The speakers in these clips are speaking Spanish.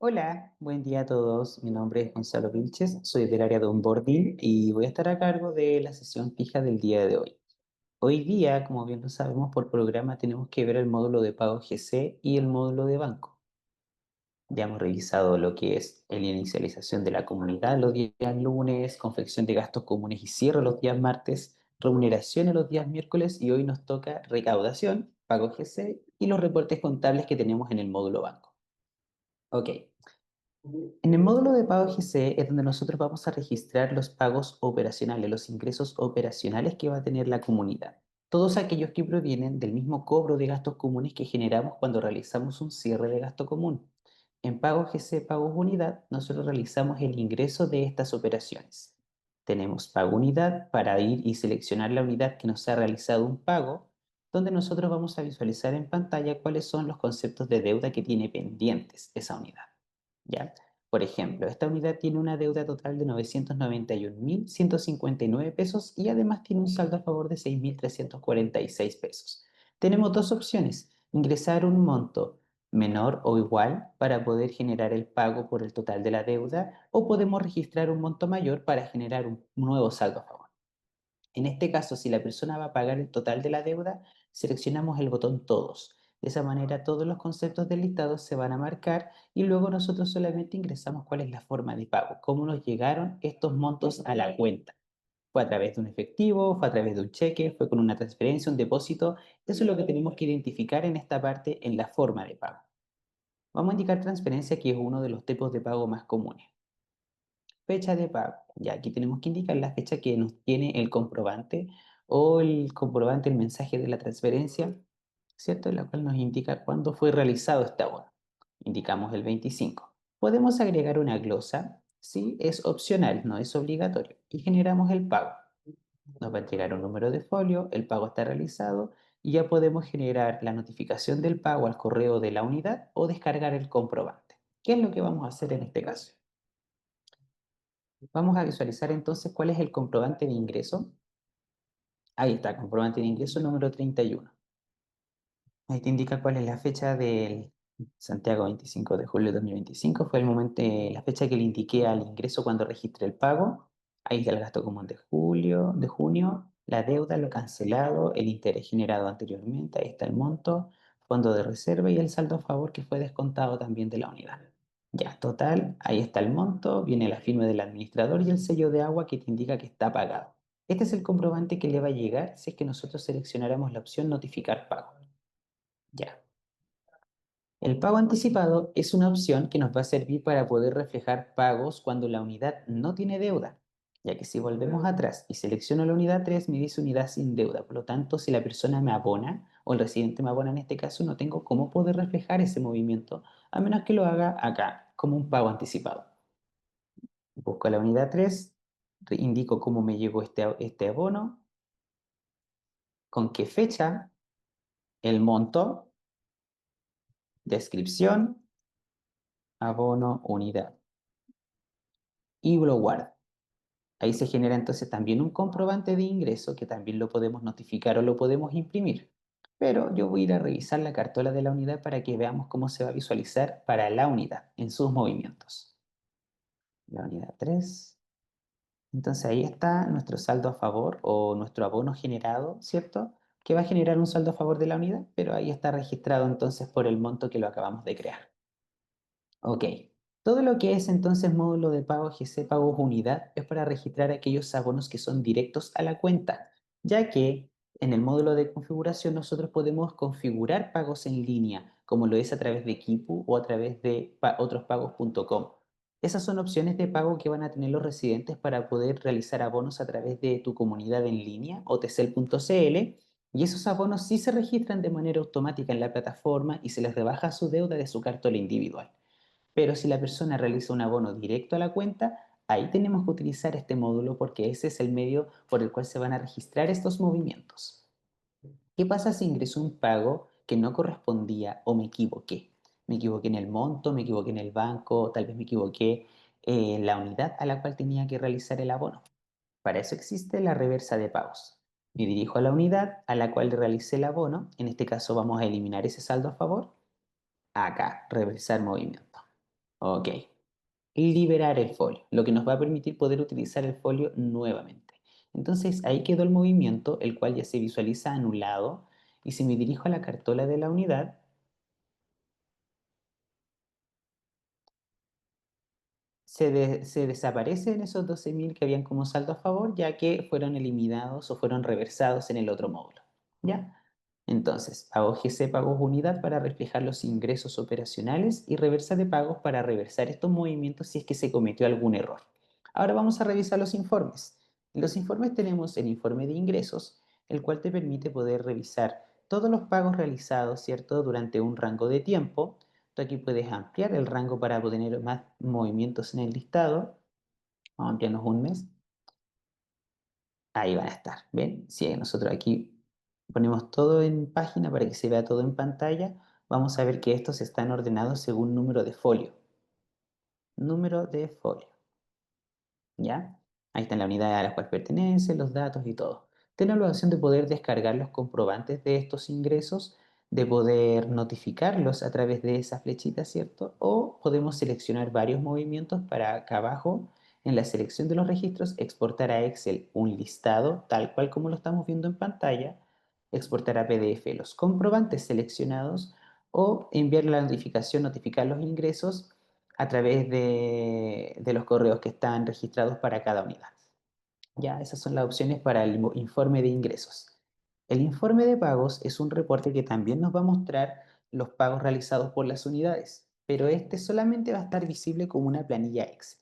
Hola, buen día a todos. Mi nombre es Gonzalo Vilches, soy del área de onboarding y voy a estar a cargo de la sesión fija del día de hoy. Hoy día, como bien lo sabemos, por programa tenemos que ver el módulo de pago GC y el módulo de banco. Ya hemos revisado lo que es la inicialización de la comunidad los días lunes, confección de gastos comunes y cierre los días martes, remuneraciones los días miércoles y hoy nos toca recaudación, pago GC y los reportes contables que tenemos en el módulo banco. Ok. En el módulo de pago GC es donde nosotros vamos a registrar los pagos operacionales, los ingresos operacionales que va a tener la comunidad. Todos aquellos que provienen del mismo cobro de gastos comunes que generamos cuando realizamos un cierre de gasto común. En pago GC, pagos unidad, nosotros realizamos el ingreso de estas operaciones. Tenemos pago unidad para ir y seleccionar la unidad que nos ha realizado un pago, donde nosotros vamos a visualizar en pantalla cuáles son los conceptos de deuda que tiene pendientes esa unidad. ¿Ya? Por ejemplo, esta unidad tiene una deuda total de 991.159 pesos y además tiene un saldo a favor de 6.346 pesos. Tenemos dos opciones: ingresar un monto menor o igual para poder generar el pago por el total de la deuda, o podemos registrar un monto mayor para generar un nuevo saldo a favor. En este caso, si la persona va a pagar el total de la deuda, seleccionamos el botón Todos. De esa manera, todos los conceptos del listado se van a marcar y luego nosotros solamente ingresamos cuál es la forma de pago, cómo nos llegaron estos montos a la cuenta. ¿Fue a través de un efectivo? ¿Fue a través de un cheque? ¿Fue con una transferencia, un depósito? Eso es lo que tenemos que identificar en esta parte, en la forma de pago. Vamos a indicar transferencia, que es uno de los tipos de pago más comunes. Fecha de pago. Ya aquí tenemos que indicar la fecha que nos tiene el comprobante o el comprobante, el mensaje de la transferencia, ¿cierto? En la cual nos indica cuándo fue realizado este abono. Indicamos el 25. Podemos agregar una glosa, sí, es opcional, no es obligatorio. Y generamos el pago. Nos va a entregar un número de folio, el pago está realizado y ya podemos generar la notificación del pago al correo de la unidad o descargar el comprobante. ¿Qué es lo que vamos a hacer en este caso? Vamos a visualizar entonces cuál es el comprobante de ingreso. Ahí está, comprobante de ingreso número 31. Ahí te indica cuál es la fecha del Santiago, 25 de julio de 2025. Fue el momento, la fecha que le indiqué al ingreso cuando registré el pago. Ahí está el gasto común de julio, de junio, la deuda, lo cancelado, el interés generado anteriormente. Ahí está el monto, fondo de reserva y el saldo a favor que fue descontado también de la unidad. Ya, total, ahí está el monto, viene la firma del administrador y el sello de agua que te indica que está pagado. Este es el comprobante que le va a llegar si es que nosotros seleccionáramos la opción notificar pago. Ya. El pago anticipado es una opción que nos va a servir para poder reflejar pagos cuando la unidad no tiene deuda, ya que si volvemos atrás y selecciono la unidad 3 me dice unidad sin deuda. Por lo tanto, si la persona me abona o el residente me abona en este caso, no tengo cómo poder reflejar ese movimiento, a menos que lo haga acá, como un pago anticipado. Busco la unidad 3, indico cómo me llegó este abono, con qué fecha, el monto, descripción, abono, unidad, y lo guardo. Ahí se genera entonces también un comprobante de ingreso que también lo podemos notificar o lo podemos imprimir. Pero yo voy a ir a revisar la cartola de la unidad para que veamos cómo se va a visualizar para la unidad en sus movimientos. La unidad 3. Entonces ahí está nuestro saldo a favor o nuestro abono generado, ¿cierto? Que va a generar un saldo a favor de la unidad, pero ahí está registrado entonces por el monto que lo acabamos de crear. Ok, todo lo que es entonces módulo de pago GC Pagos Unidad es para registrar aquellos abonos que son directos a la cuenta, ya que en el módulo de configuración nosotros podemos configurar pagos en línea, como lo es a través de Kipu o a través de otrospagos.com. Esas son opciones de pago que van a tener los residentes para poder realizar abonos a través de tu comunidad en línea o tcel.cl, y esos abonos sí se registran de manera automática en la plataforma y se les rebaja su deuda de su cartola individual. Pero si la persona realiza un abono directo a la cuenta, ahí tenemos que utilizar este módulo porque ese es el medio por el cual se van a registrar estos movimientos. ¿Qué pasa si ingreso un pago que no correspondía o me equivoqué? Me equivoqué en el monto, me equivoqué en el banco, tal vez me equivoqué en la unidad a la cual tenía que realizar el abono. Para eso existe la reversa de pagos. Me dirijo a la unidad a la cual realicé el abono. En este caso vamos a eliminar ese saldo a favor. Acá, reversar movimiento. Ok. Liberar el folio, lo que nos va a permitir poder utilizar el folio nuevamente. Entonces ahí quedó el movimiento, el cual ya se visualiza anulado. Y si me dirijo a la cartola de la unidad, se desaparecen esos 12.000 que habían como saldo a favor, ya que fueron eliminados o fueron reversados en el otro módulo. ¿Ya? Entonces, pago GC, pagos unidad para reflejar los ingresos operacionales y reversa de pagos para reversar estos movimientos si es que se cometió algún error. Ahora vamos a revisar los informes. En los informes tenemos el informe de ingresos, el cual te permite poder revisar todos los pagos realizados, ¿cierto?, durante un rango de tiempo. Tú aquí puedes ampliar el rango para tener más movimientos en el listado. Vamos a ampliarnos un mes. Ahí van a estar, ¿ven? Si nosotros aquí ponemos todo en página para que se vea todo en pantalla, vamos a ver que estos están ordenados según número de folio. Número de folio. ¿Ya? Ahí está la unidad a la cual pertenece, los datos y todo. Tenemos la opción de poder descargar los comprobantes de estos ingresos, de poder notificarlos a través de esa flechita, ¿cierto? O podemos seleccionar varios movimientos para acá abajo, en la selección de los registros, exportar a Excel un listado, tal cual como lo estamos viendo en pantalla, exportar a PDF los comprobantes seleccionados o enviar la notificación, notificar los ingresos a través de los correos que están registrados para cada unidad. Ya, esas son las opciones para el informe de ingresos. El informe de pagos es un reporte que también nos va a mostrar los pagos realizados por las unidades, pero este solamente va a estar visible como una planilla Excel.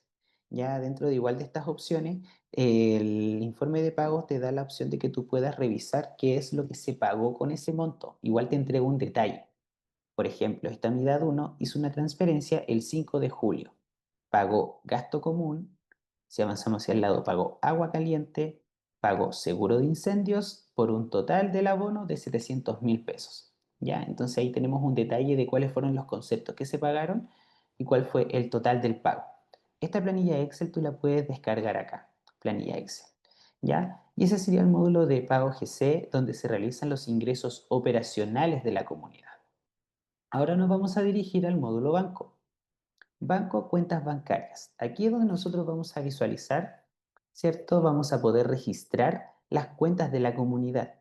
Ya dentro de igual de estas opciones, el informe de pagos te da la opción de que tú puedas revisar qué es lo que se pagó con ese monto. Igual te entrega un detalle. Por ejemplo, esta unidad 1 hizo una transferencia el 5 de julio. Pagó gasto común, si avanzamos hacia el lado, pagó agua caliente, pagó seguro de incendios por un total del abono de 700.000 pesos. ¿Ya? Entonces ahí tenemos un detalle de cuáles fueron los conceptos que se pagaron y cuál fue el total del pago. Esta planilla Excel tú la puedes descargar acá, planilla Excel. ¿Ya? Y ese sería el módulo de pago GC donde se realizan los ingresos operacionales de la comunidad. Ahora nos vamos a dirigir al módulo banco. Banco, cuentas bancarias. Aquí es donde nosotros vamos a visualizar, ¿cierto? Vamos a poder registrar las cuentas de la comunidad.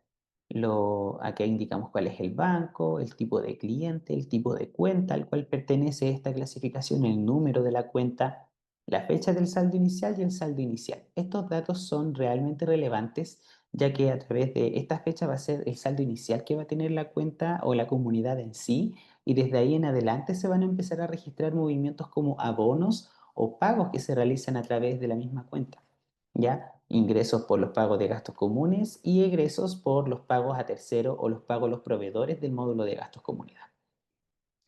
Aquí indicamos cuál es el banco, el tipo de cliente, el tipo de cuenta al cual pertenece esta clasificación, el número de la cuenta, la fecha del saldo inicial y el saldo inicial. Estos datos son realmente relevantes, ya que a través de esta fecha va a ser el saldo inicial que va a tener la cuenta o la comunidad en sí, y desde ahí en adelante se van a empezar a registrar movimientos como abonos o pagos que se realizan a través de la misma cuenta. ¿Ya? Ingresos por los pagos de gastos comunes y egresos por los pagos a tercero o los pagos a los proveedores del módulo de gastos comunidad.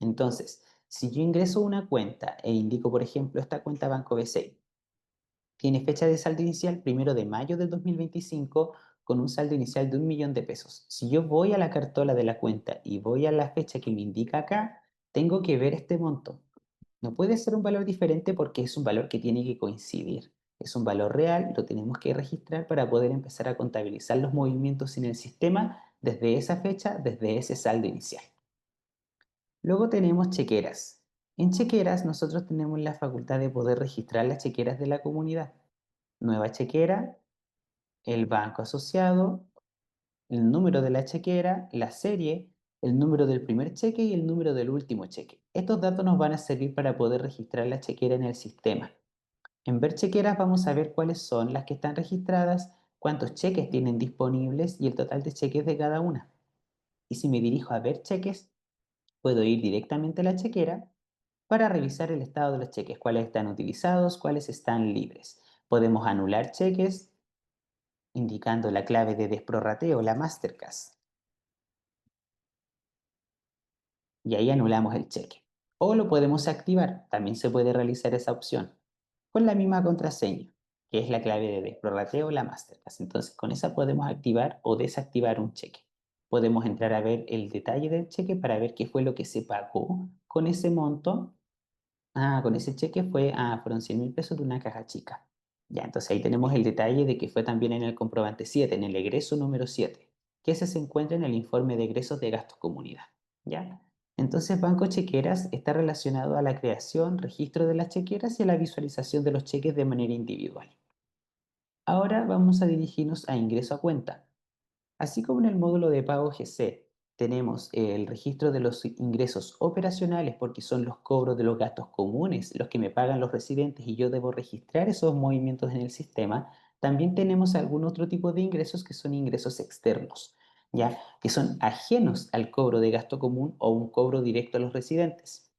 Entonces, si yo ingreso una cuenta e indico, por ejemplo, esta cuenta Banco BCI, tiene fecha de saldo inicial 1 de mayo del 2025 con un saldo inicial de 1.000.000 de pesos. Si yo voy a la cartola de la cuenta y voy a la fecha que me indica acá, tengo que ver este monto. No puede ser un valor diferente porque es un valor que tiene que coincidir. Es un valor real, lo tenemos que registrar para poder empezar a contabilizar los movimientos en el sistema desde esa fecha, desde ese saldo inicial. Luego tenemos chequeras. En chequeras nosotros tenemos la facultad de poder registrar las chequeras de la comunidad. Nueva chequera, el banco asociado, el número de la chequera, la serie, el número del primer cheque y el número del último cheque. Estos datos nos van a servir para poder registrar la chequera en el sistema. En ver chequeras vamos a ver cuáles son las que están registradas, cuántos cheques tienen disponibles y el total de cheques de cada una. Y si me dirijo a ver cheques, puedo ir directamente a la chequera para revisar el estado de los cheques, cuáles están utilizados, cuáles están libres. Podemos anular cheques indicando la clave de desprorrateo, la Mastercard, y ahí anulamos el cheque. O lo podemos activar, también se puede realizar esa opción, con la misma contraseña, que es la clave de desprorrateo, la Mastercard. Entonces con esa podemos activar o desactivar un cheque. Podemos entrar a ver el detalle del cheque para ver qué fue lo que se pagó con ese monto. Con ese cheque fueron 100.000 pesos de una caja chica. Ya, entonces ahí tenemos el detalle de que fue también en el comprobante 7, en el egreso número 7, que ese se encuentra en el informe de egresos de gastos comunidad. ¿Ya? Entonces, Banco Chequeras está relacionado a la creación, registro de las chequeras y a la visualización de los cheques de manera individual. Ahora vamos a dirigirnos a ingreso a cuenta. Así como en el módulo de pago GC tenemos el registro de los ingresos operacionales porque son los cobros de los gastos comunes, los que me pagan los residentes y yo debo registrar esos movimientos en el sistema, también tenemos algún otro tipo de ingresos que son ingresos externos, ¿ya? Que son ajenos al cobro de gasto común o un cobro directo a los residentes.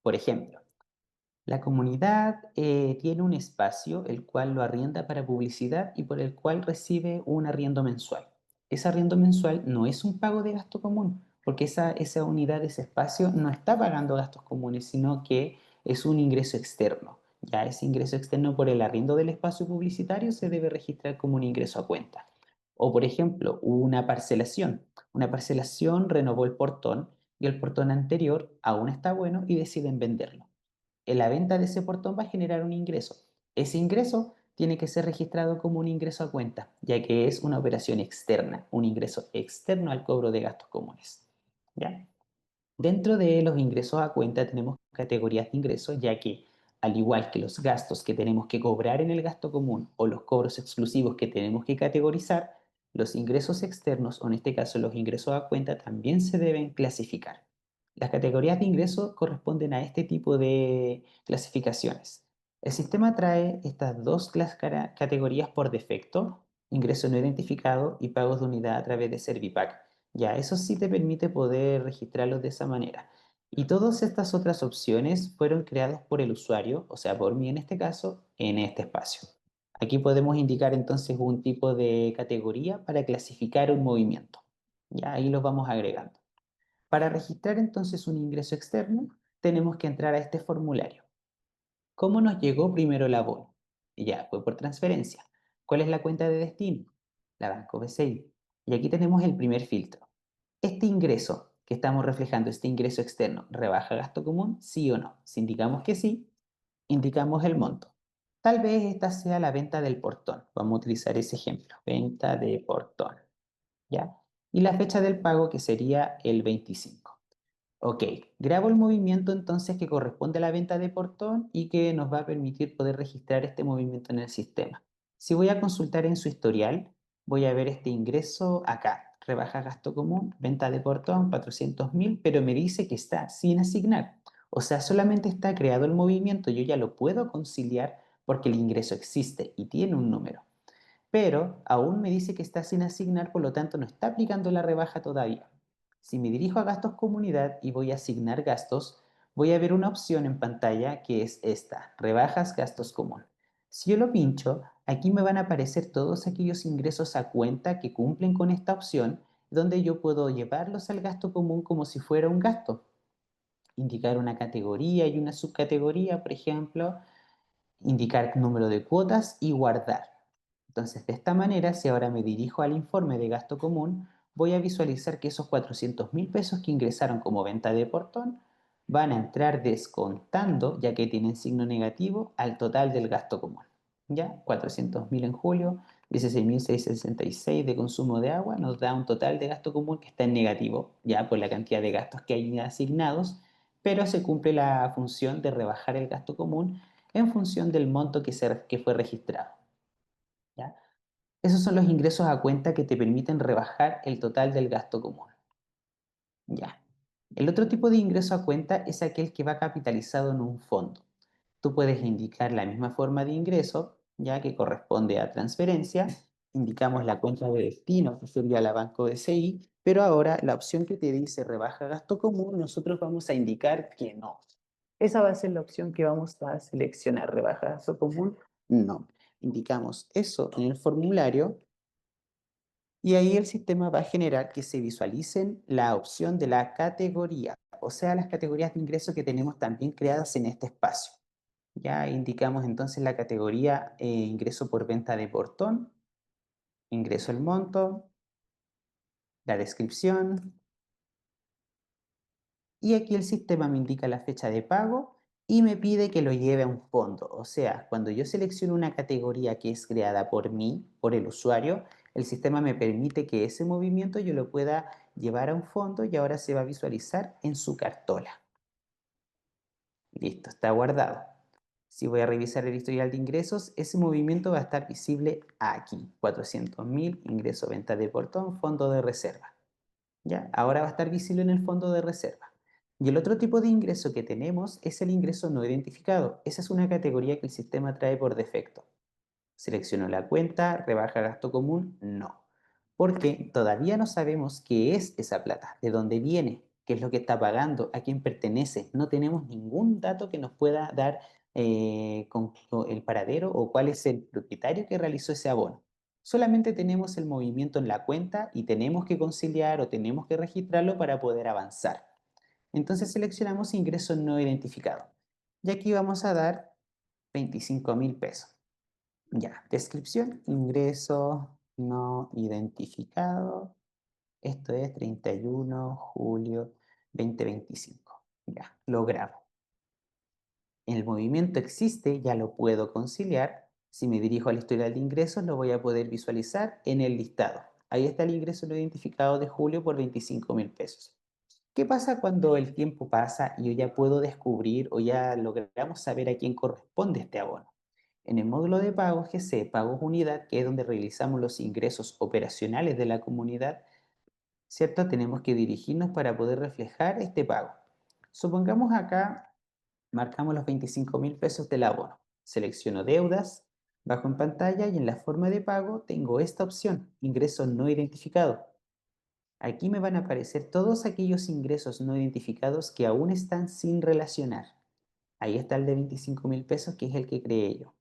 Por ejemplo, la comunidad tiene un espacio el cual lo arrienda para publicidad y por el cual recibe un arriendo mensual. Ese arriendo mensual no es un pago de gasto común, porque esa unidad, ese espacio, no está pagando gastos comunes, sino que es un ingreso externo. Ya ese ingreso externo por el arriendo del espacio publicitario se debe registrar como un ingreso a cuenta. O por ejemplo, una parcelación. Una parcelación renovó el portón y el portón anterior aún está bueno y deciden venderlo. En la venta de ese portón va a generar un ingreso. Ese ingreso tiene que ser registrado como un ingreso a cuenta, ya que es una operación externa, un ingreso externo al cobro de gastos comunes. ¿Ya? Dentro de los ingresos a cuenta tenemos categorías de ingresos, ya que al igual que los gastos que tenemos que cobrar en el gasto común o los cobros exclusivos que tenemos que categorizar, los ingresos externos, o en este caso los ingresos a cuenta, también se deben clasificar. Las categorías de ingresos corresponden a este tipo de clasificaciones. El sistema trae estas dos categorías por defecto: ingreso no identificado y pagos de unidad a través de Servipack. Ya, eso sí te permite poder registrarlos de esa manera. Y todas estas otras opciones fueron creadas por el usuario, o sea, por mí en este caso, en este espacio. Aquí podemos indicar entonces un tipo de categoría para clasificar un movimiento. Ya, ahí los vamos agregando. Para registrar entonces un ingreso externo, tenemos que entrar a este formulario. ¿Cómo nos llegó primero el abono? Ya, fue por transferencia. ¿Cuál es la cuenta de destino? La Banco BCI. Y aquí tenemos el primer filtro. ¿Este ingreso que estamos reflejando, este ingreso externo, rebaja gasto común? ¿Sí o no? Si indicamos que sí, indicamos el monto. Tal vez esta sea la venta del portón. Vamos a utilizar ese ejemplo. Venta de portón. ¿Ya? Y la fecha del pago que sería el 25. Ok, grabo el movimiento entonces que corresponde a la venta de portón y que nos va a permitir poder registrar este movimiento en el sistema. Si voy a consultar en su historial, voy a ver este ingreso acá. Rebaja gasto común, venta de portón, 400.000, pero me dice que está sin asignar. O sea, solamente está creado el movimiento, yo ya lo puedo conciliar porque el ingreso existe y tiene un número, pero aún me dice que está sin asignar, por lo tanto no está aplicando la rebaja todavía. Si me dirijo a gastos comunidad y voy a asignar gastos, voy a ver una opción en pantalla que es esta: rebajas gastos común. Si yo lo pincho, aquí me van a aparecer todos aquellos ingresos a cuenta que cumplen con esta opción, donde yo puedo llevarlos al gasto común como si fuera un gasto. Indicar una categoría y una subcategoría, por ejemplo, indicar número de cuotas y guardar. Entonces, de esta manera, si ahora me dirijo al informe de gasto común, voy a visualizar que esos 400.000 pesos que ingresaron como venta de portón van a entrar descontando, ya que tienen signo negativo, al total del gasto común. ¿Ya? 400.000 en julio, 16.666 de consumo de agua, nos da un total de gasto común que está en negativo, ya por la cantidad de gastos que hay asignados, pero se cumple la función de rebajar el gasto común en función del monto que fue registrado. ¿Ya? Esos son los ingresos a cuenta que te permiten rebajar el total del gasto común. Ya. El otro tipo de ingreso a cuenta es aquel que va capitalizado en un fondo. Tú puedes indicar la misma forma de ingreso, ya que corresponde a transferencia. Indicamos la cuenta de destino, que sería la Banco BCI, pero ahora la opción que te dice rebaja gasto común, nosotros vamos a indicar que no. Esa va a ser la opción que vamos a seleccionar. ¿Rebaja gasto común? No. Indicamos eso en el formulario y ahí el sistema va a generar que se visualicen la opción de la categoría, o sea, las categorías de ingreso que tenemos también creadas en este espacio. Ya indicamos entonces la categoría ingreso por venta de portón, ingreso el monto, la descripción, y aquí el sistema me indica la fecha de pago y me pide que lo lleve a un fondo. O sea, cuando yo selecciono una categoría que es creada por mí, por el usuario, el sistema me permite que ese movimiento yo lo pueda llevar a un fondo y ahora se va a visualizar en su cartola. Listo, está guardado. Si voy a revisar el historial de ingresos, ese movimiento va a estar visible aquí. 400.000, ingreso venta de portón, fondo de reserva. ¿Ya? Ahora va a estar visible en el fondo de reserva. Y el otro tipo de ingreso que tenemos es el ingreso no identificado. Esa es una categoría que el sistema trae por defecto. Selecciono la cuenta, rebaja gasto común, no. Porque todavía no sabemos qué es esa plata, de dónde viene, qué es lo que está pagando, a quién pertenece. No tenemos ningún dato que nos pueda dar con el paradero o cuál es el propietario que realizó ese abono. Solamente tenemos el movimiento en la cuenta y tenemos que conciliar o tenemos que registrarlo para poder avanzar. Entonces seleccionamos ingreso no identificado. Y aquí vamos a dar 25.000 pesos. Ya, descripción, ingreso no identificado. Esto es 31 julio 2025. Ya, lo grabo. El movimiento existe, ya lo puedo conciliar. Si me dirijo al historial de ingresos, lo voy a poder visualizar en el listado. Ahí está el ingreso no identificado de julio por 25.000 pesos. ¿Qué pasa cuando el tiempo pasa y yo ya puedo descubrir o ya logramos saber a quién corresponde este abono? En el módulo de pagos GC, Pagos Unidad, que es donde realizamos los ingresos operacionales de la comunidad, ¿cierto? Tenemos que dirigirnos para poder reflejar este pago. Supongamos acá, marcamos los 25.000 pesos del abono. Selecciono deudas, bajo en pantalla y en la forma de pago tengo esta opción, ingreso no identificado. Aquí me van a aparecer todos aquellos ingresos no identificados que aún están sin relacionar. Ahí está el de 25.000 pesos, que es el que creé yo.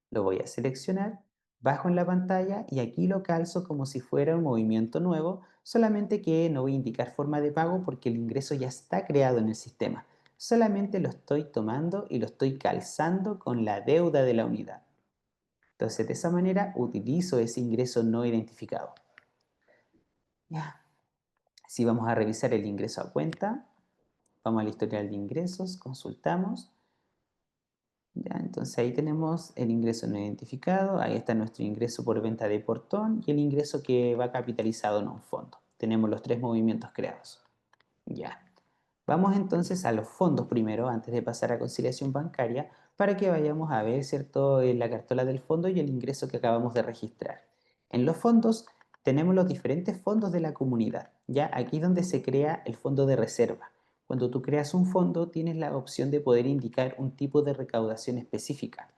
Lo voy a seleccionar, bajo en la pantalla y aquí lo calzo como si fuera un movimiento nuevo, solamente que no voy a indicar forma de pago porque el ingreso ya está creado en el sistema. Solamente lo estoy tomando y lo estoy calzando con la deuda de la unidad. Entonces, de esa manera utilizo ese ingreso no identificado. Ya. Si vamos a revisar el ingreso a cuenta, vamos al historial de ingresos, consultamos. Ya, entonces ahí tenemos el ingreso no identificado, ahí está nuestro ingreso por venta de portón y el ingreso que va capitalizado en un fondo. Tenemos los tres movimientos creados. Ya. Vamos entonces a los fondos primero, antes de pasar a conciliación bancaria, para que vayamos a ver, ¿cierto?, la cartola del fondo y el ingreso que acabamos de registrar. En los fondos tenemos los diferentes fondos de la comunidad, ¿ya? Aquí es donde se crea el fondo de reserva. Cuando tú creas un fondo, tienes la opción de poder indicar un tipo de recaudación específica.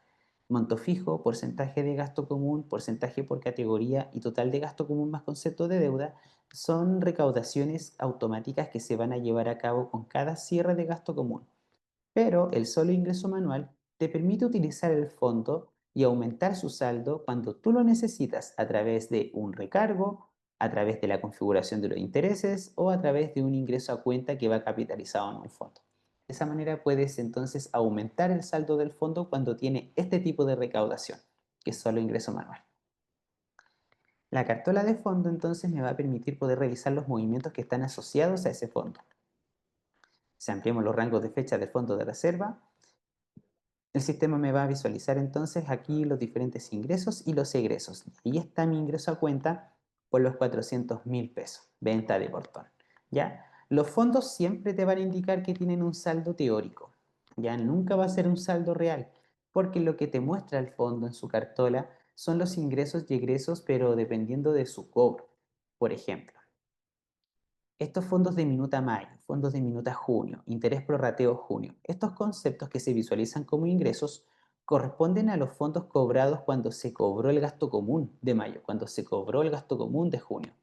Monto fijo, porcentaje de gasto común, porcentaje por categoría y total de gasto común más concepto de deuda son recaudaciones automáticas que se van a llevar a cabo con cada cierre de gasto común. Pero el solo ingreso manual te permite utilizar el fondo y aumentar su saldo cuando tú lo necesitas a través de un recargo, a través de la configuración de los intereses o a través de un ingreso a cuenta que va capitalizado en un fondo. De esa manera puedes entonces aumentar el saldo del fondo cuando tiene este tipo de recaudación, que es solo ingreso manual. La cartola de fondo entonces me va a permitir poder revisar los movimientos que están asociados a ese fondo. Si ampliamos los rangos de fecha del fondo de reserva, el sistema me va a visualizar entonces aquí los diferentes ingresos y los egresos. Ahí está mi ingreso a cuenta por los 400.000 pesos, venta de portón. ¿Ya? Los fondos siempre te van a indicar que tienen un saldo teórico. Ya nunca va a ser un saldo real, porque lo que te muestra el fondo en su cartola son los ingresos y egresos, pero dependiendo de su cobro. Por ejemplo, estos fondos de minuta mayo, fondos de minuta junio, interés prorrateo junio, estos conceptos que se visualizan como ingresos corresponden a los fondos cobrados cuando se cobró el gasto común de mayo, cuando se cobró el gasto común de junio.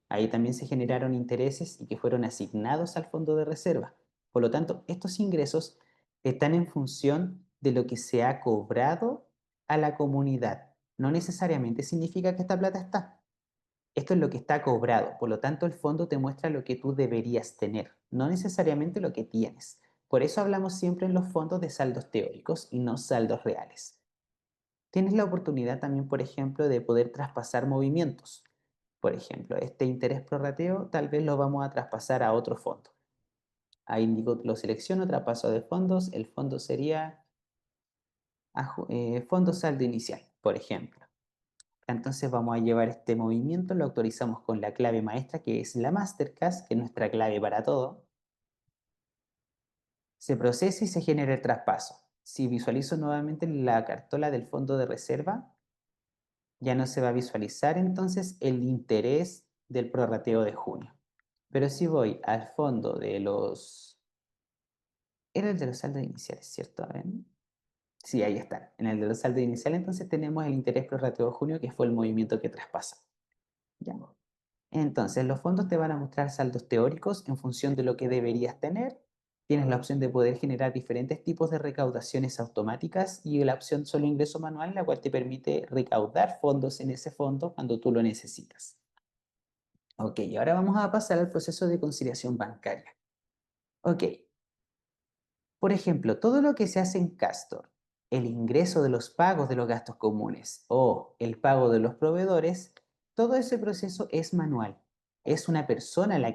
Ahí también se generaron intereses y que fueron asignados al fondo de reserva. Por lo tanto, estos ingresos están en función de lo que se ha cobrado a la comunidad. No necesariamente significa que esta plata está. Esto es lo que está cobrado, por lo tanto el fondo te muestra lo que tú deberías tener, no necesariamente lo que tienes. Por eso hablamos siempre en los fondos de saldos teóricos y no saldos reales. Tienes la oportunidad también, por ejemplo, de poder traspasar movimientos. Por ejemplo, este interés prorrateo tal vez lo vamos a traspasar a otro fondo. Ahí lo selecciono, traspaso de fondos, el fondo sería fondo saldo inicial, por ejemplo. Entonces vamos a llevar este movimiento, lo autorizamos con la clave maestra, que es la Mastercard, que es nuestra clave para todo. Se procesa y se genera el traspaso. Si visualizo nuevamente la cartola del fondo de reserva, ya no se va a visualizar entonces el interés del prorrateo de junio. Pero si voy al fondo de los... Era el de los saldos iniciales, ¿cierto? A ver. Sí, ahí están. En el de los saldos iniciales entonces tenemos el interés prorrateo de junio, que fue el movimiento que traspasa. ¿Ya? Entonces, los fondos te van a mostrar saldos teóricos en función de lo que deberías tener. Tienes la opción de poder generar diferentes tipos de recaudaciones automáticas y la opción solo ingreso manual, la cual te permite recaudar fondos en ese fondo cuando tú lo necesitas. Ok, y ahora vamos a pasar al proceso de conciliación bancaria. Ok, por ejemplo, todo lo que se hace en Castor, el ingreso de los pagos de los gastos comunes o el pago de los proveedores, todo ese proceso es manual. Es una persona la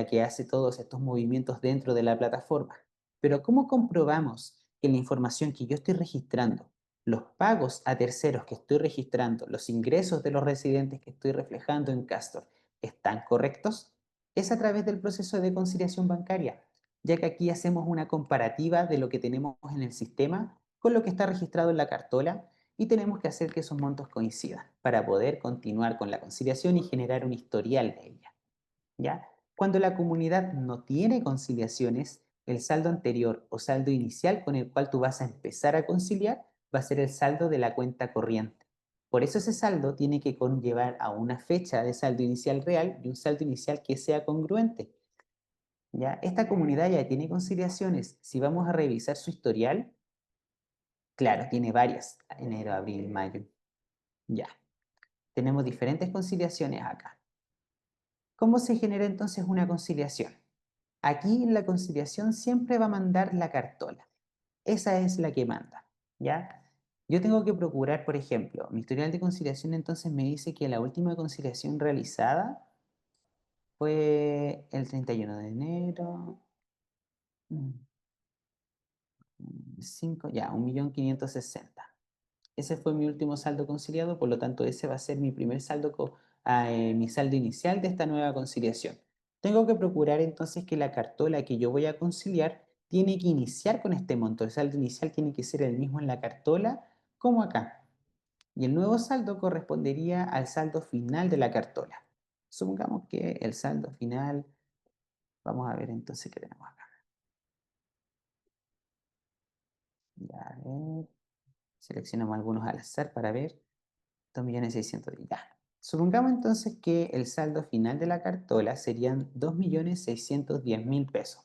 que hace todos estos movimientos dentro de la plataforma. Pero ¿cómo comprobamos que la información que yo estoy registrando, los pagos a terceros que estoy registrando, los ingresos de los residentes que estoy reflejando en Castor, están correctos? Es a través del proceso de conciliación bancaria, ya que aquí hacemos una comparativa de lo que tenemos en el sistema con lo que está registrado en la cartola y tenemos que hacer que esos montos coincidan para poder continuar con la conciliación y generar un historial de ella. ¿Ya? Cuando la comunidad no tiene conciliaciones, el saldo anterior o saldo inicial con el cual tú vas a empezar a conciliar va a ser el saldo de la cuenta corriente. Por eso ese saldo tiene que conllevar a una fecha de saldo inicial real y un saldo inicial que sea congruente. ¿Ya? Esta comunidad ya tiene conciliaciones. Si vamos a revisar su historial, claro, tiene varias. Enero, abril, mayo. Ya. Tenemos diferentes conciliaciones acá. ¿Cómo se genera entonces una conciliación? Aquí en la conciliación siempre va a mandar la cartola. Esa es la que manda. ¿Ya? Yo tengo que procurar, por ejemplo, mi historial de conciliación entonces me dice que la última conciliación realizada fue el 31 de enero. mm, 5, ya, 1.560.000. Ese fue mi último saldo conciliado, por lo tanto ese va a ser mi primer mi saldo inicial de esta nueva conciliación. Tengo que procurar entonces que la cartola que yo voy a conciliar tiene que iniciar con este monto. El saldo inicial tiene que ser el mismo en la cartola como acá. Y el nuevo saldo correspondería al saldo final de la cartola. Supongamos que el saldo final, vamos a ver entonces qué tenemos acá. Ya, a ver, seleccionamos algunos al azar para ver. 2.600.000, ya. Supongamos entonces que el saldo final de la cartola serían 2.610.000 pesos,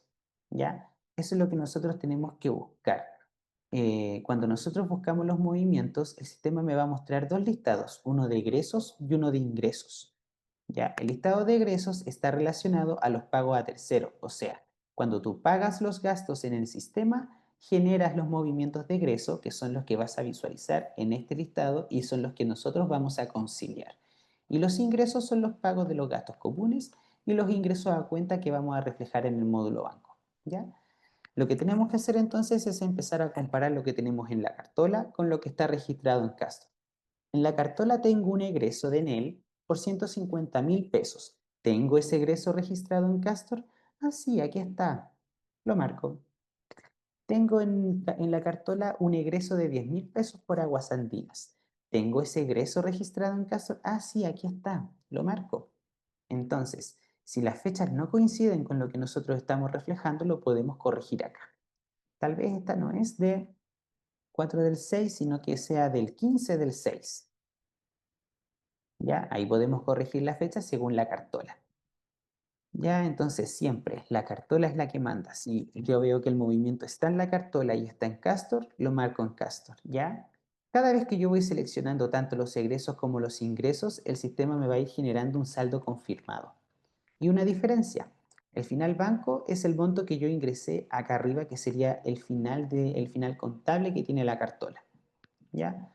¿ya? Eso es lo que nosotros tenemos que buscar. Cuando nosotros buscamos los movimientos, el sistema me va a mostrar dos listados, uno de egresos y uno de ingresos, ¿ya? El listado de egresos está relacionado a los pagos a terceros, o sea, cuando tú pagas los gastos en el sistema, generas los movimientos de egreso, que son los que vas a visualizar en este listado y son los que nosotros vamos a conciliar. Y los ingresos son los pagos de los gastos comunes y los ingresos a cuenta que vamos a reflejar en el módulo banco, ¿ya? Lo que tenemos que hacer entonces es empezar a comparar lo que tenemos en la cartola con lo que está registrado en Castor. En la cartola tengo un egreso de Enel por 150.000 pesos. ¿Tengo ese egreso registrado en Castor? Ah, sí, aquí está. Lo marco. Tengo en la cartola un egreso de 10.000 pesos por aguas andinas. ¿Tengo ese egreso registrado en Castor? Ah, sí, aquí está. Lo marco. Entonces, si las fechas no coinciden con lo que nosotros estamos reflejando, lo podemos corregir acá. Tal vez esta no es de 4 del 6, sino que sea del 15 del 6. ¿Ya? Ahí podemos corregir la fecha según la cartola. Ya, entonces siempre la cartola es la que manda. Si yo veo que el movimiento está en la cartola y está en Castor, lo marco en Castor, ¿ya? Cada vez que yo voy seleccionando tanto los egresos como los ingresos, el sistema me va a ir generando un saldo confirmado. Y una diferencia, el final banco es el monto que yo ingresé acá arriba, que sería el final contable que tiene la cartola, ¿ya?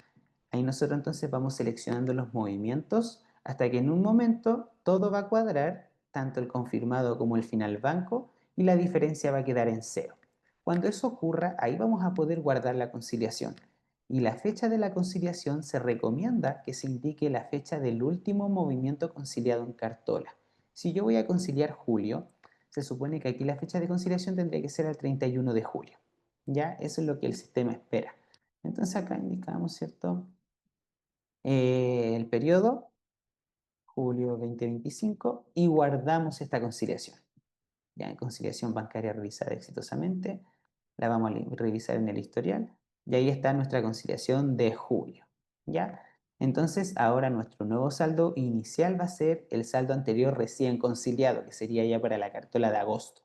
Ahí nosotros entonces vamos seleccionando los movimientos hasta que en un momento todo va a cuadrar, tanto el confirmado como el final banco, y la diferencia va a quedar en cero. Cuando eso ocurra, ahí vamos a poder guardar la conciliación. Y la fecha de la conciliación se recomienda que se indique la fecha del último movimiento conciliado en cartola. Si yo voy a conciliar julio, se supone que aquí la fecha de conciliación tendría que ser el 31 de julio. ¿Ya? Eso es lo que el sistema espera. Entonces acá indicamos, ¿cierto? El periodo, julio 2025, y guardamos esta conciliación. Ya en conciliación bancaria realizada exitosamente, la vamos a revisar en el historial, y ahí está nuestra conciliación de julio. ¿Ya? Entonces ahora nuestro nuevo saldo inicial va a ser el saldo anterior recién conciliado, que sería ya para la cartola de agosto,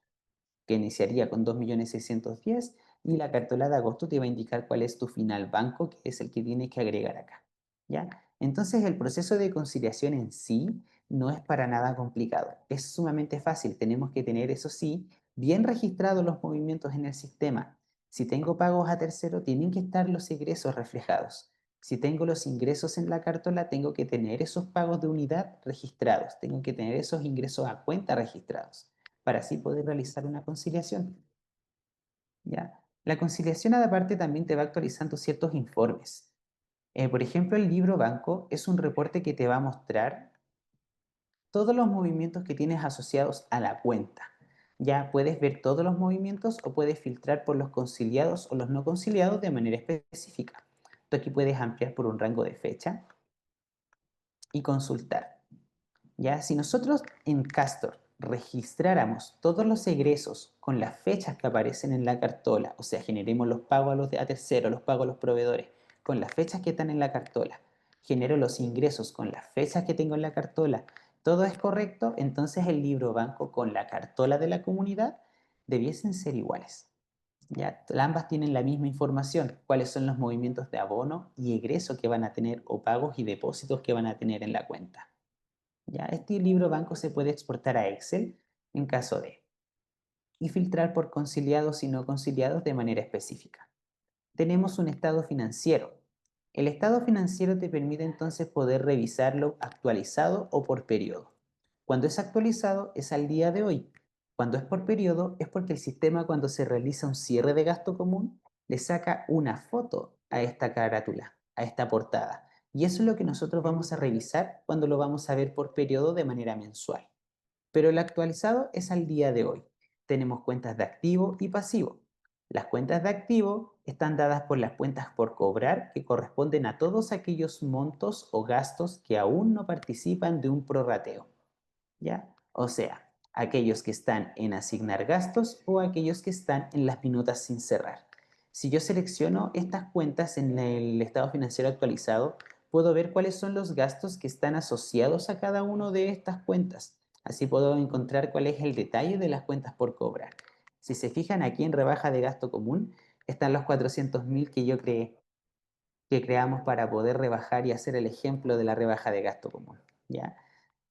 que iniciaría con 2.610.000 y la cartola de agosto te va a indicar cuál es tu final banco, que es el que tienes que agregar acá. ¿Ya? Entonces el proceso de conciliación en sí no es para nada complicado, es sumamente fácil. Tenemos que tener, eso sí, bien registrados los movimientos en el sistema. Si tengo pagos a tercero, tienen que estar los ingresos reflejados. Si tengo los ingresos en la cartola, tengo que tener esos pagos de unidad registrados, tengo que tener esos ingresos a cuenta registrados para así poder realizar una conciliación. ¿Ya? La conciliación aparte también te va actualizando ciertos informes. Por ejemplo, el libro banco es un reporte que te va a mostrar todos los movimientos que tienes asociados a la cuenta. Ya puedes ver todos los movimientos o puedes filtrar por los conciliados o los no conciliados de manera específica. Tú aquí puedes ampliar por un rango de fecha y consultar. Ya, si nosotros en Castor registráramos todos los egresos con las fechas que aparecen en la cartola, o sea, generemos los pagos a terceros, los pagos a los proveedores con las fechas que están en la cartola, genero los ingresos con las fechas que tengo en la cartola, todo es correcto, entonces el libro banco con la cartola de la comunidad debiesen ser iguales. Ya, ambas tienen la misma información, cuáles son los movimientos de abono y egreso que van a tener o pagos y depósitos que van a tener en la cuenta. ¿Ya? Este libro banco se puede exportar a Excel en caso de y filtrar por conciliados y no conciliados de manera específica. Tenemos un estado financiero. El estado financiero te permite entonces poder revisarlo actualizado o por periodo. Cuando es actualizado es al día de hoy. Cuando es por periodo es porque el sistema, cuando se realiza un cierre de gasto común, le saca una foto a esta carátula, a esta portada. Y eso es lo que nosotros vamos a revisar cuando lo vamos a ver por periodo de manera mensual. Pero el actualizado es al día de hoy. Tenemos cuentas de activo y pasivo. Las cuentas de activo están dadas por las cuentas por cobrar, que corresponden a todos aquellos montos o gastos que aún no participan de un prorrateo, ¿ya? O sea, aquellos que están en asignar gastos o aquellos que están en las minutas sin cerrar. Si yo selecciono estas cuentas en el estado financiero actualizado, puedo ver cuáles son los gastos que están asociados a cada una de estas cuentas. Así puedo encontrar cuál es el detalle de las cuentas por cobrar. Si se fijan aquí en rebaja de gasto común, están los 400.000 que yo creé, que creamos para poder rebajar y hacer el ejemplo de la rebaja de gasto común, ¿ya?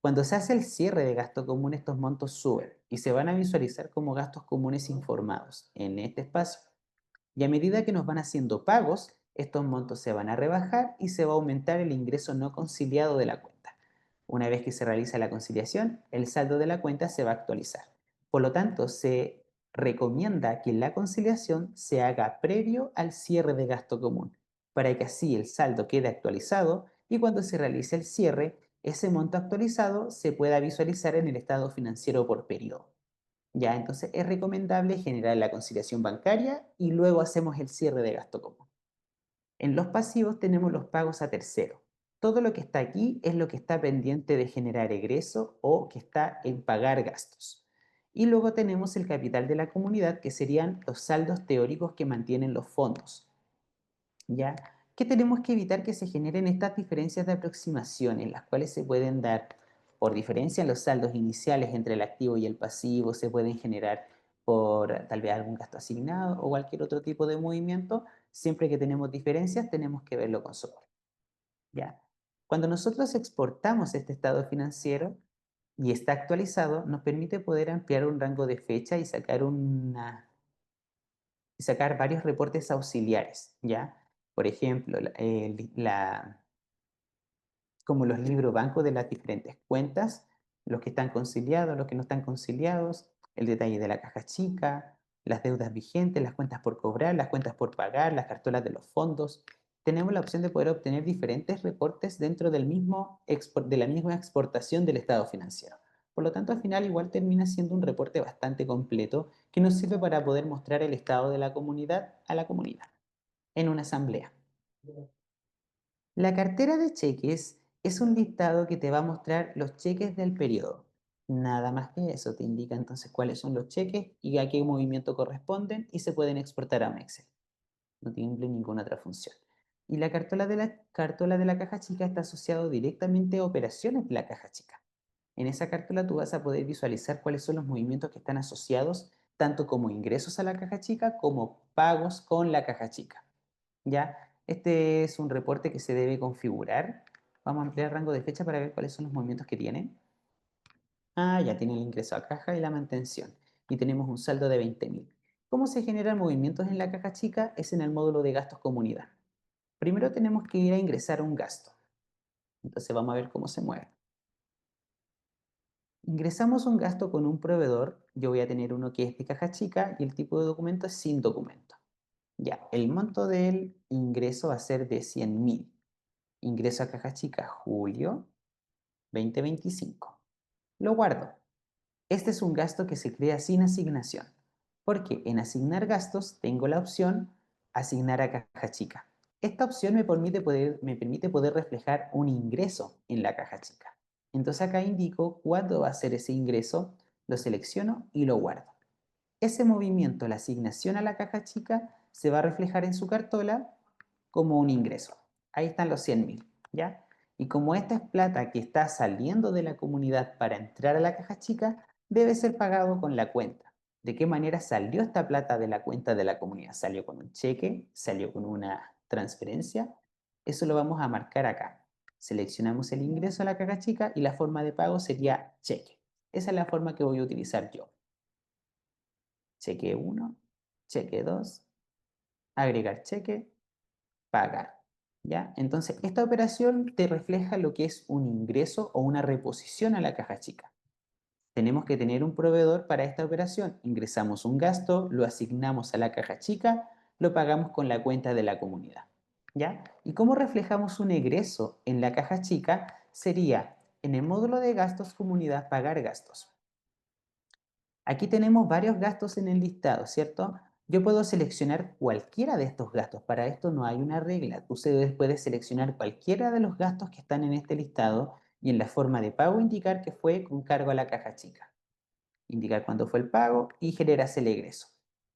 Cuando se hace el cierre de gasto común, estos montos suben y se van a visualizar como gastos comunes informados en este espacio. Y a medida que nos van haciendo pagos, estos montos se van a rebajar y se va a aumentar el ingreso no conciliado de la cuenta. Una vez que se realiza la conciliación, el saldo de la cuenta se va a actualizar. Por lo tanto, se recomienda que la conciliación se haga previo al cierre de gasto común, para que así el saldo quede actualizado y cuando se realice el cierre, ese monto actualizado se pueda visualizar en el estado financiero por periodo. Ya, entonces es recomendable generar la conciliación bancaria y luego hacemos el cierre de gasto común. En los pasivos tenemos los pagos a tercero. Todo lo que está aquí es lo que está pendiente de generar egreso o que está en pagar gastos. Y luego tenemos el capital de la comunidad, que serían los saldos teóricos que mantienen los fondos. ¿Ya? Que tenemos que evitar que se generen estas diferencias de aproximación, en las cuales se pueden dar por diferencia en los saldos iniciales entre el activo y el pasivo, se pueden generar por tal vez algún gasto asignado o cualquier otro tipo de movimiento. Siempre que tenemos diferencias, tenemos que verlo con soporte. ¿Ya? Cuando nosotros exportamos este estado financiero y está actualizado, nos permite poder ampliar un rango de fecha y sacar varios reportes auxiliares, ¿ya? Por ejemplo, como los libros bancos de las diferentes cuentas, los que están conciliados, los que no están conciliados, el detalle de la caja chica, las deudas vigentes, las cuentas por cobrar, las cuentas por pagar, las cartolas de los fondos. tenemos la opción de poder obtener diferentes reportes dentro de la misma exportación del estado financiero. Por lo tanto, al final igual termina siendo un reporte bastante completo que nos sirve para poder mostrar el estado de la comunidad a la comunidad en una asamblea. La cartera de cheques es un listado que te va a mostrar los cheques del periodo. Nada más que eso, te indica entonces cuáles son los cheques y a qué movimiento corresponden y se pueden exportar a un Excel. No tiene ninguna otra función. Y la cartola de la caja chica está asociado directamente a operaciones de la caja chica. En esa cartola tú vas a poder visualizar cuáles son los movimientos que están asociados tanto como ingresos a la caja chica como pagos con la caja chica. ¿Ya? Este es un reporte que se debe configurar. Vamos a ampliar el rango de fecha para ver cuáles son los movimientos que tiene. Ah, ya tiene el ingreso a caja y la mantención. Y tenemos un saldo de 20.000. ¿Cómo se generan movimientos en la caja chica? Es en el módulo de gastos comunidad. Primero tenemos que ir a ingresar un gasto. Entonces vamos a ver cómo se mueve. Ingresamos un gasto con un proveedor. Yo voy a tener uno que es de caja chica y el tipo de documento es sin documento. Ya, el monto del ingreso va a ser de 100.000. Ingreso a caja chica julio 2025. Lo guardo. Este es un gasto que se crea sin asignación, porque en asignar gastos tengo la opción asignar a caja chica. Esta opción me permite poder reflejar un ingreso en la caja chica. Entonces acá indico cuándo va a ser ese ingreso, lo selecciono y lo guardo. Ese movimiento, la asignación a la caja chica, se va a reflejar en su cartola como un ingreso. Ahí están los 100.000, ¿ya? Y como esta es plata que está saliendo de la comunidad para entrar a la caja chica, debe ser pagado con la cuenta. ¿De qué manera salió esta plata de la cuenta de la comunidad? ¿Salió con un cheque? ¿Salió con una transferencia? Eso lo vamos a marcar acá. Seleccionamos el ingreso a la caja chica y la forma de pago sería cheque. Esa es la forma que voy a utilizar yo. Cheque 1, cheque 2, agregar cheque, pagar. ¿Ya? Entonces, esta operación te refleja lo que es un ingreso o una reposición a la caja chica. Tenemos que tener un proveedor para esta operación. Ingresamos un gasto, lo asignamos a la caja chica, lo pagamos con la cuenta de la comunidad. ¿Ya? ¿Y cómo reflejamos un egreso en la caja chica? Sería en el módulo de gastos comunidad pagar gastos. Aquí tenemos varios gastos en el listado, ¿cierto? Yo puedo seleccionar cualquiera de estos gastos. Para esto no hay una regla. Tú puedes seleccionar cualquiera de los gastos que están en este listado y en la forma de pago indicar que fue con cargo a la caja chica. Indicar cuándo fue el pago y generas el egreso.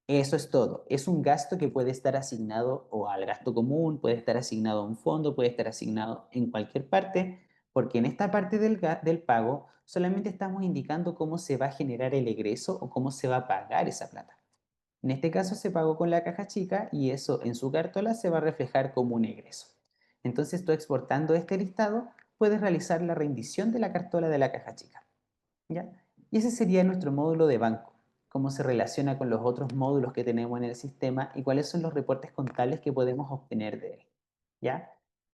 Eso es todo. Es un gasto que puede estar asignado o al gasto común, puede estar asignado a un fondo, puede estar asignado en cualquier parte, porque en esta parte del pago solamente estamos indicando cómo se va a generar el egreso o cómo se va a pagar esa plata. En este caso se pagó con la caja chica y eso en su cartola se va a reflejar como un egreso. Entonces tú exportando este listado puedes realizar la rendición de la cartola de la caja chica. ¿Ya? Y ese sería nuestro módulo de banco, cómo se relaciona con los otros módulos que tenemos en el sistema y cuáles son los reportes contables que podemos obtener de él. ¿Ya?